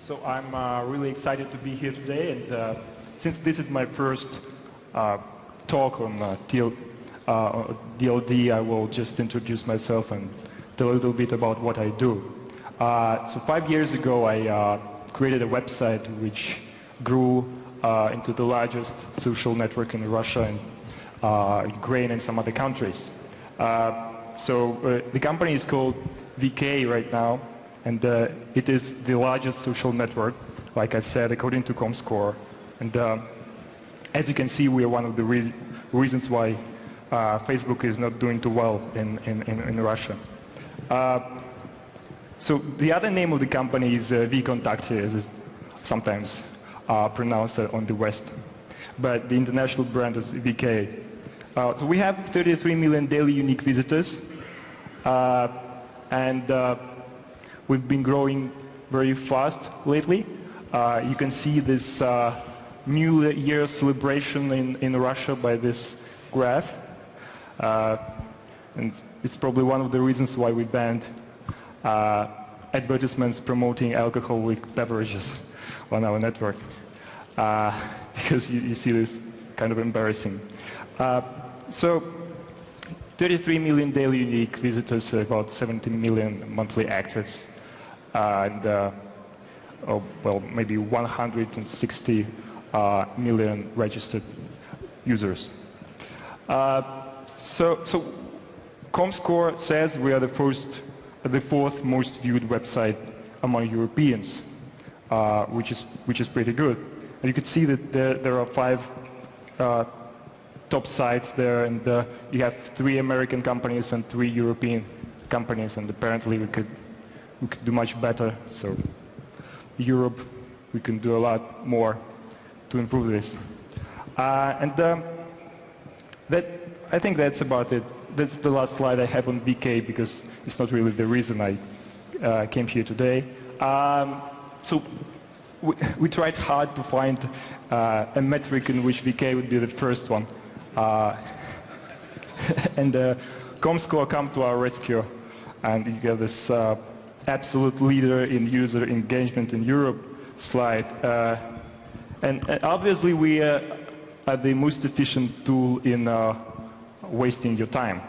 So I'm really excited to be here today, and since this is my first talk on DLD, I will just introduce myself and tell a little bit about what I do. So 5 years ago, I created a website which grew into the largest social network in Russia and Ukraine and some other countries. The company is called VK right now, and it is the largest social network, like I said, according to Comscore. And as you can see, we are one of the reasons why Facebook is not doing too well in Russia. So the other name of the company is vKontakte, as it's sometimes pronounced on the West. But the international brand is VK. So we have 33 million daily unique visitors, and we've been growing very fast lately. You can see this New Year celebration in Russia by this graph. And it's probably one of the reasons why we banned advertisements promoting alcoholic beverages on our network. Because you see this kind of embarrassing. So 33 million daily unique visitors, about 70 million monthly actives, and well, maybe 160 million registered users. So Comscore says we are the fourth most viewed website among Europeans, which is pretty good. And you can see that there are 5 top sites there, and you have 3 American companies and 3 European companies, and apparently we could do much better. So Europe, we can do a lot more to improve this. I think that's about it. That's the last slide I have on VK, because it's not really the reason I came here today. So we tried hard to find a metric in which VK would be the first one. And Comscore come to our rescue, and you get this absolute leader in user engagement in Europe slide. And obviously we are the most efficient tool in wasting your time.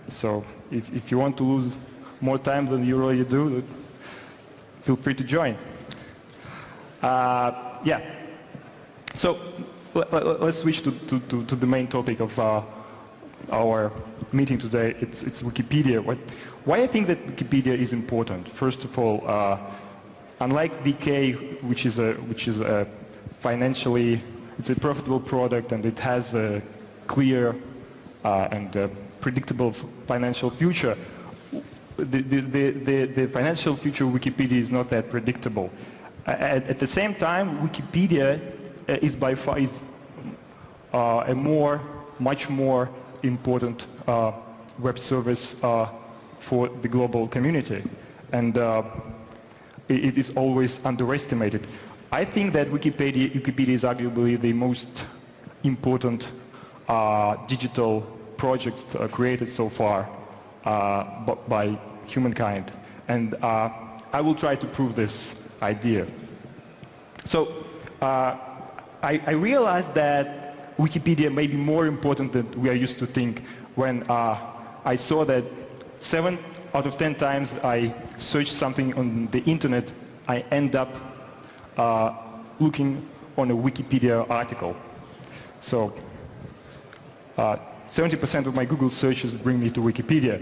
So if you want to lose more time than you already do, feel free to join. Yeah. So let's switch to the main topic of our meeting today. It's Wikipedia. Why I think that Wikipedia is important? First of all, unlike VK, which is a financially, it's a profitable product, and it has a clear and predictable financial future. The financial future of Wikipedia is not that predictable. At the same time, Wikipedia is by far a much more important web service for the global community, and it is always underestimated. I think that Wikipedia is arguably the most important digital project created so far by humankind, and I will try to prove this idea. So I realized that Wikipedia may be more important than we are used to think when I saw that 7 out of 10 times I search something on the internet, I end up looking on a Wikipedia article. So 70% of my Google searches bring me to Wikipedia.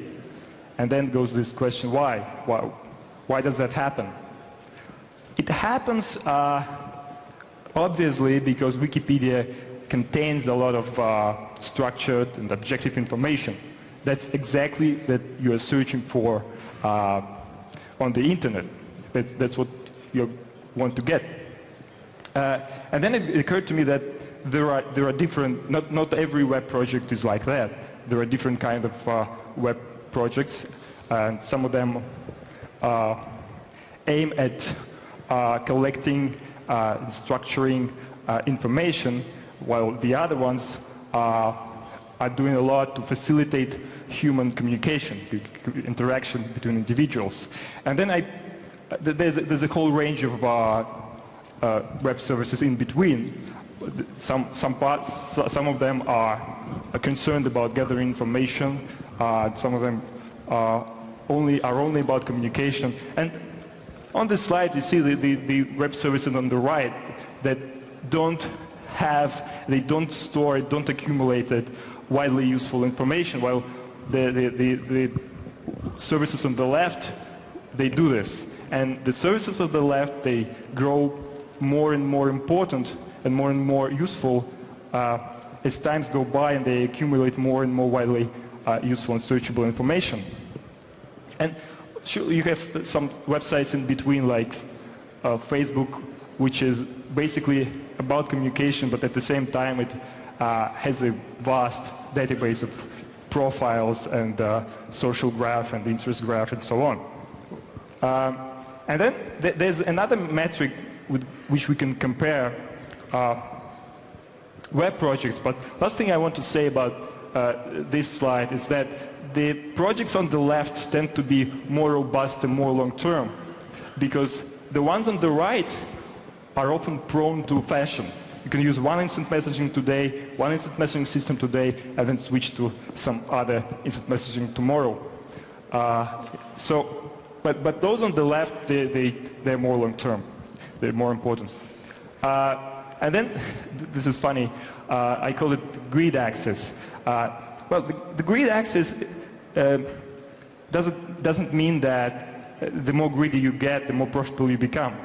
And then goes this question, why? Why does that happen? It happens obviously because Wikipedia contains a lot of structured and objective information. That's exactly that you are searching for on the internet. That's what you want to get. And then it occurred to me that there are different, not every web project is like that. There are different kind of web projects, and some of them aim at collecting, structuring information, while the other ones are doing a lot to facilitate human communication, interaction between individuals. And then there's a whole range of web services in between. Some of them are concerned about gathering information. Some of them are only about communication. And on this slide, you see the web services on the right that don't store, don't accumulate widely useful information, while the services on the left, they do this. And the services on the left, they grow more and more important and more useful as times go by, and they accumulate more and more widely useful and searchable information. And sure, you have some websites in between, like Facebook, which is basically about communication, but at the same time it has a vast database of profiles and social graph and interest graph and so on. And then there's another metric with which we can compare web projects. But last thing I want to say about this slide is that the projects on the left tend to be more robust and more long-term, because the ones on the right are often prone to fashion. You can use one instant messaging today, one instant messaging system today, and then switch to some other instant messaging tomorrow. But those on the left, they're more long-term. They're more important. And then, this is funny, I call it greed axis. Well, the greed axis doesn't mean that the more greedy you get, the more profitable you become.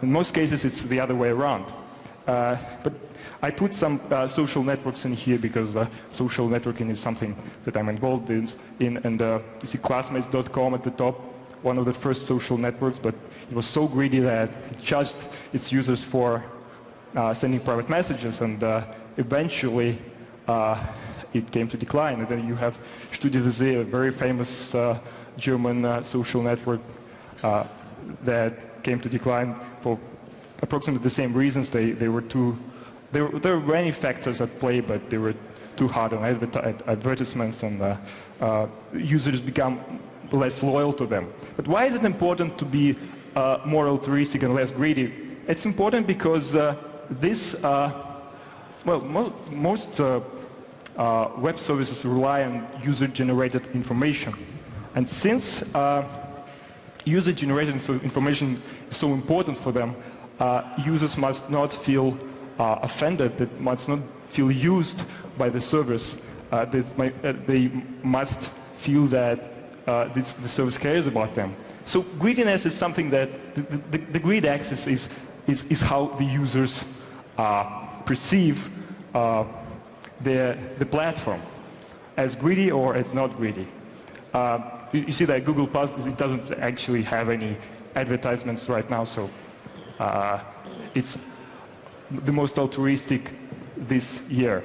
In most cases, it's the other way around. But I put some social networks in here because social networking is something that I'm involved in. And you see classmates.com at the top, one of the first social networks, but it was so greedy that it charged its users for sending private messages, and eventually it came to decline. And then you have StudiVZ, a very famous German social network that came to decline for approximately the same reasons. There were many factors at play, but they were too hard on advertisements, and users become less loyal to them. But why is it important to be more altruistic and less greedy? It's important because most web services rely on user-generated information. And since user-generated information is so important for them, users must not feel offended, they must not feel used by the service. They must feel that the service cares about them. So greediness is something that the greed axis is how the users perceive the platform, as greedy or as not greedy. You see that Google Plus, it doesn't actually have any advertisements right now, so it's the most altruistic this year.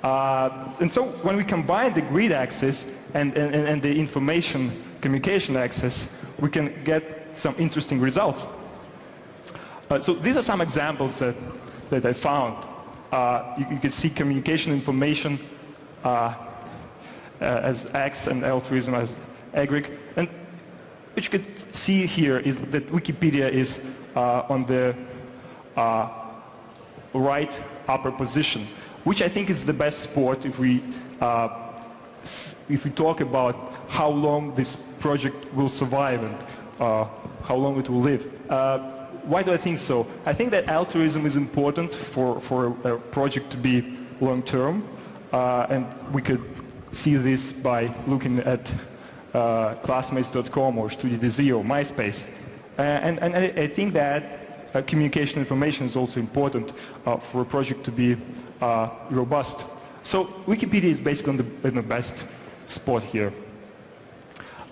And so when we combine the greed axis and the information communication axis, we can get some interesting results. So these are some examples that I found. You can see communication information as X and altruism as Y. And what you can see here is that Wikipedia is on the right upper position, which I think is the best sport if we talk about how long this project will survive and how long it will live. Why do I think so? I think that altruism is important for a project to be long-term, and we could see this by looking at classmates.com or StudiVZ or MySpace. And I think that communication information is also important for a project to be robust. So Wikipedia is basically in the best spot here.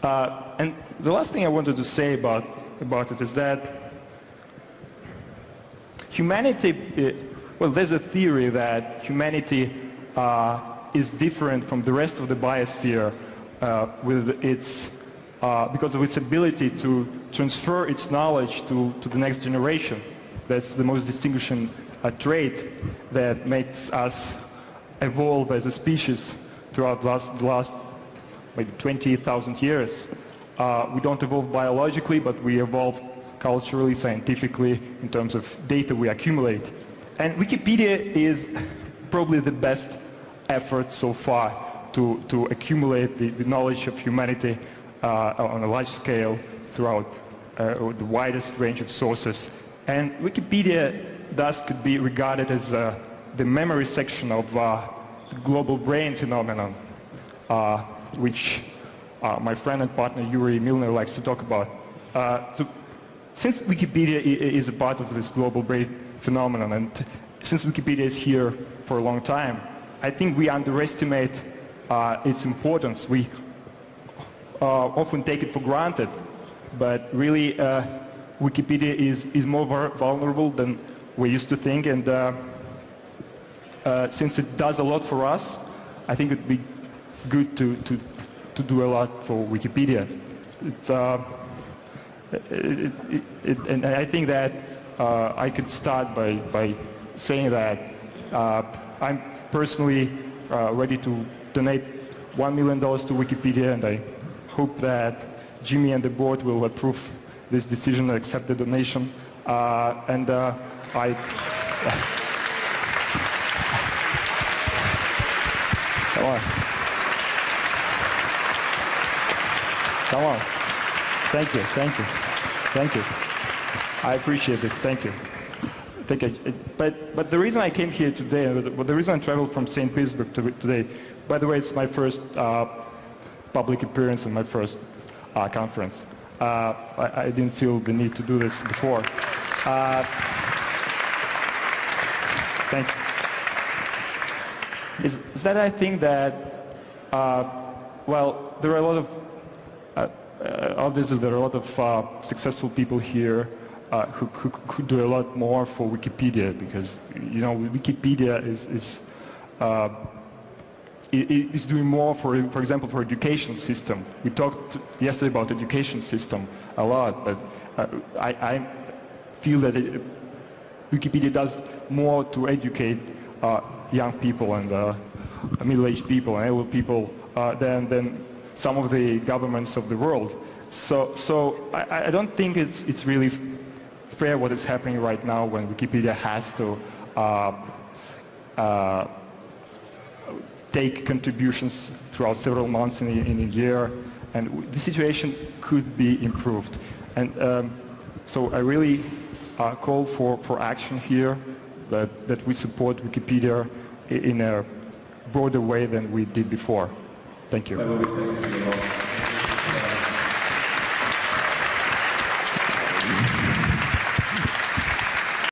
And the last thing I wanted to say about it is that humanity, well, there's a theory that humanity is different from the rest of the biosphere with its, because of its ability to transfer its knowledge to the next generation. That's the most distinguishing trait that makes us evolve as a species throughout the last maybe 20,000 years. We don't evolve biologically, but we evolve culturally, scientifically, in terms of data we accumulate. And Wikipedia is probably the best effort so far to accumulate the knowledge of humanity on a large scale throughout the widest range of sources. And Wikipedia thus could be regarded as the memory section of the global brain phenomenon, which my friend and partner Yuri Milner likes to talk about. So since Wikipedia is a part of this global brain phenomenon, and since Wikipedia is here for a long time, I think we underestimate its importance. We often take it for granted, but really Wikipedia is more vulnerable than we used to think, and since it does a lot for us, I think it would be good to do a lot for Wikipedia. And I think that I could start by saying that I'm personally ready to donate $1 million to Wikipedia, and I hope that Jimmy and the board will approve this decision and accept the donation. Come on. Come on. Thank you, thank you, thank you. I appreciate this, thank you. But the reason I came here today, the reason I traveled from St. Petersburg today, by the way, it's my first public appearance and my first conference. I didn't feel the need to do this before. Thank you. Is that I think that, well, there are a lot of, obviously there are a lot of successful people here who could do a lot more for Wikipedia, because, you know, Wikipedia is doing more for example, for education system. We talked yesterday about education system a lot, but I feel that Wikipedia does more to educate young people and middle-aged people and elderly people than some of the governments of the world. So I don't think it's really fair what is happening right now when Wikipedia has to take contributions throughout several months in a year, and the situation could be improved. And so I really call for action here, that we support Wikipedia in a broader way than we did before. Thank you.